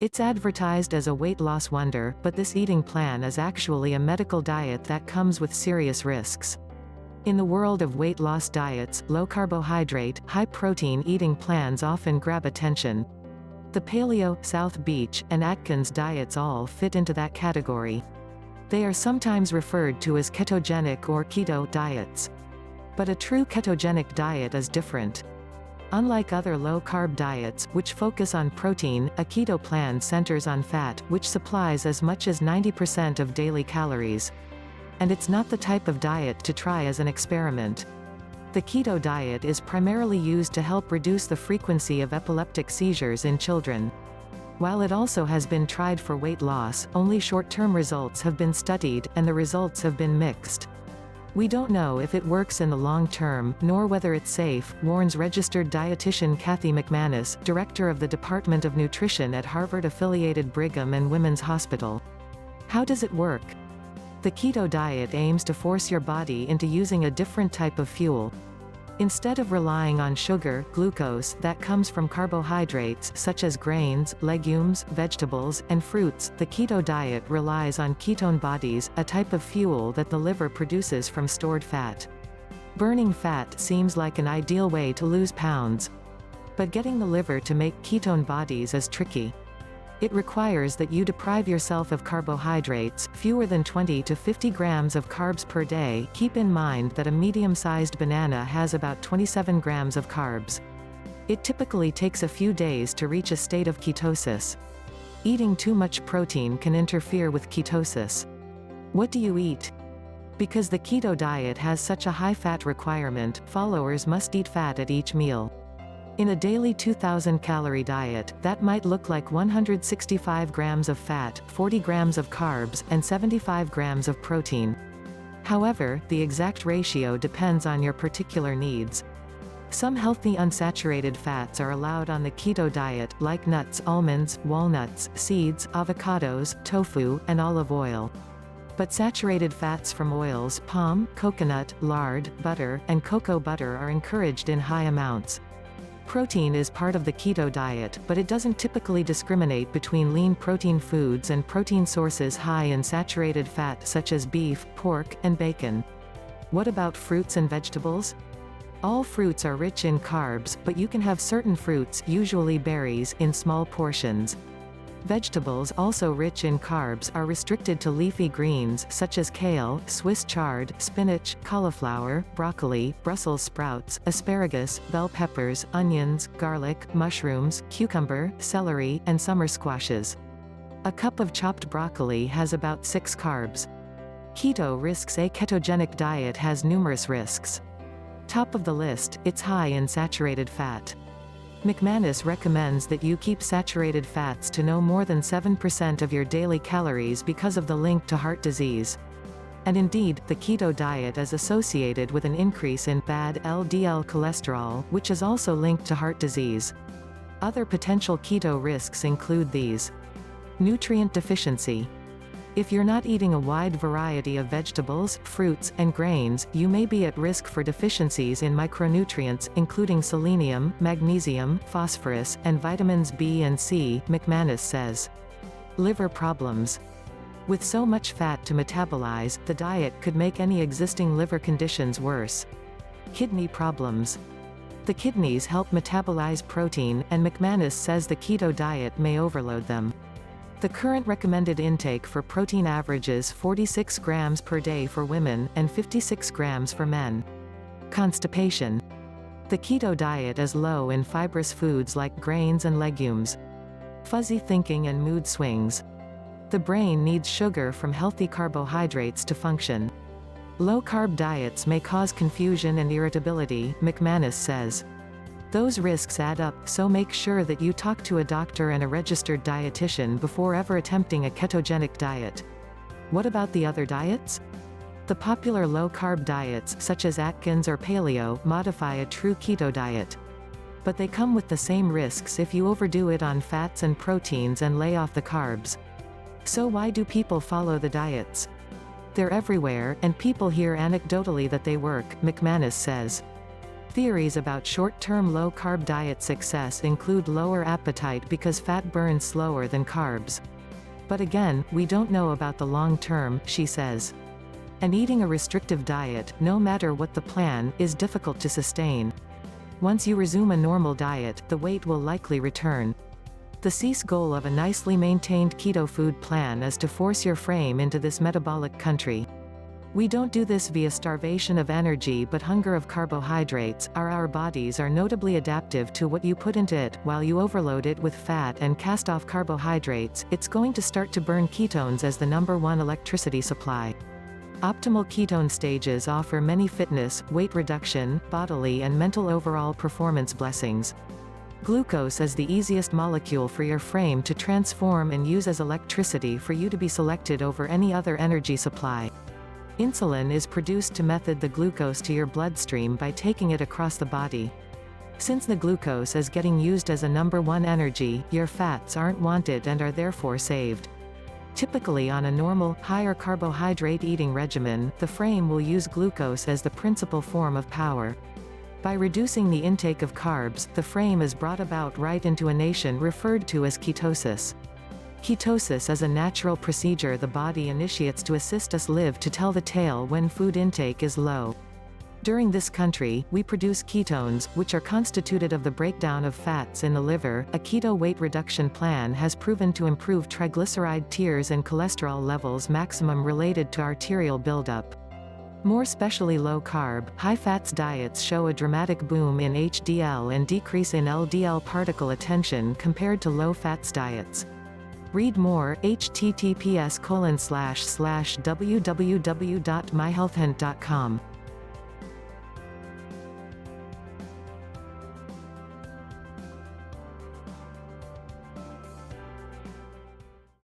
It's advertised as a weight loss wonder, but this eating plan is actually a medical diet that comes with serious risks. In the world of weight loss diets, low-carbohydrate, high-protein eating plans often grab attention. The Paleo, South Beach, and Atkins diets all fit into that category. They are sometimes referred to as ketogenic or keto diets. But a true ketogenic diet is different. Unlike other low-carb diets, which focus on protein, a keto plan centers on fat, which supplies as much as 90% of daily calories. And it's not the type of diet to try as an experiment. The keto diet is primarily used to help reduce the frequency of epileptic seizures in children. While it also has been tried for weight loss, only short-term results have been studied, and the results have been mixed. We don't know if it works in the long term, nor whether it's safe, warns registered dietitian Kathy McManus, director of the Department of Nutrition at Harvard-affiliated Brigham and Women's Hospital. How does it work? The keto diet aims to force your body into using a different type of fuel. Instead of relying on sugar, glucose, that comes from carbohydrates such as grains, legumes, vegetables, and fruits, the keto diet relies on ketone bodies, a type of fuel that the liver produces from stored fat. Burning fat seems like an ideal way to lose pounds. But getting the liver to make ketone bodies is tricky. It requires that you deprive yourself of carbohydrates, fewer than 20 to 50 grams of carbs per day. Keep in mind that a medium-sized banana has about 27 grams of carbs. It typically takes a few days to reach a state of ketosis. Eating too much protein can interfere with ketosis. What do you eat? Because the keto diet has such a high fat requirement, followers must eat fat at each meal. In a daily 2,000-calorie diet, that might look like 165 grams of fat, 40 grams of carbs, and 75 grams of protein. However, the exact ratio depends on your particular needs. Some healthy unsaturated fats are allowed on the keto diet, like nuts, almonds, walnuts, seeds, avocados, tofu, and olive oil. But saturated fats from oils, palm, coconut, lard, butter, and cocoa butter are encouraged in high amounts. Protein is part of the keto diet, but it doesn't typically discriminate between lean protein foods and protein sources high in saturated fat such as beef, pork, and bacon. What about fruits and vegetables? All fruits are rich in carbs, but you can have certain fruits, usually berries, in small portions. Vegetables also rich in carbs are restricted to leafy greens such as kale, Swiss chard, spinach, cauliflower, broccoli, Brussels sprouts, asparagus, bell peppers, onions, garlic, mushrooms, cucumber, celery, and summer squashes. A cup of chopped broccoli has about 6 carbs. Keto risks. A ketogenic diet has numerous risks. Top of the list, it's high in saturated fat. McManus recommends that you keep saturated fats to no more than 7% of your daily calories because of the link to heart disease. And indeed, the keto diet is associated with an increase in bad LDL cholesterol, which is also linked to heart disease. Other potential keto risks include these. Nutrient deficiency. If you're not eating a wide variety of vegetables, fruits, and grains, you may be at risk for deficiencies in micronutrients, including selenium, magnesium, phosphorus, and vitamins B and C, McManus says. Liver problems. With so much fat to metabolize, the diet could make any existing liver conditions worse. Kidney problems. The kidneys help metabolize protein, and McManus says the keto diet may overload them. The current recommended intake for protein averages 46 grams per day for women, and 56 grams for men. Constipation. The keto diet is low in fibrous foods like grains and legumes. Fuzzy thinking and mood swings. The brain needs sugar from healthy carbohydrates to function. Low-carb diets may cause confusion and irritability, McManus says. Those risks add up, so make sure that you talk to a doctor and a registered dietitian before ever attempting a ketogenic diet. What about the other diets? The popular low-carb diets, such as Atkins or Paleo, modify a true keto diet. But they come with the same risks if you overdo it on fats and proteins and lay off the carbs. So why do people follow the diets? They're everywhere, and people hear anecdotally that they work, McManus says. Theories about short-term low-carb diet success include lower appetite because fat burns slower than carbs. But again, we don't know about the long term, she says. And eating a restrictive diet, no matter what the plan, is difficult to sustain. Once you resume a normal diet, the weight will likely return. The CESE goal of a nicely maintained keto food plan is to force your frame into this metabolic country. We don't do this via starvation of energy but hunger of carbohydrates. Our bodies are notably adaptive to what you put into it. While you overload it with fat and cast off carbohydrates, it's going to start to burn ketones as the #1 electricity supply. Optimal ketone stages offer many fitness, weight reduction, bodily and mental overall performance blessings. Glucose is the easiest molecule for your frame to transform and use as electricity for you to be selected over any other energy supply. Insulin is produced to method the glucose to your bloodstream by taking it across the body. Since the glucose is getting used as a #1 energy, your fats aren't wanted and are therefore saved. Typically on a normal, higher carbohydrate eating regimen, the frame will use glucose as the principal form of power. By reducing the intake of carbs, the frame is brought about right into a nation referred to as ketosis. Ketosis is a natural procedure the body initiates to assist us live to tell the tale when food intake is low. During this country, we produce ketones, which are constituted of the breakdown of fats in the liver. A keto weight reduction plan has proven to improve triglyceride tiers and cholesterol levels maximum related to arterial buildup. More specially low-carb, high-fats diets show a dramatic boom in HDL and decrease in LDL particle attention compared to low-fats diets. Read more, https://www.myhealthhint.com.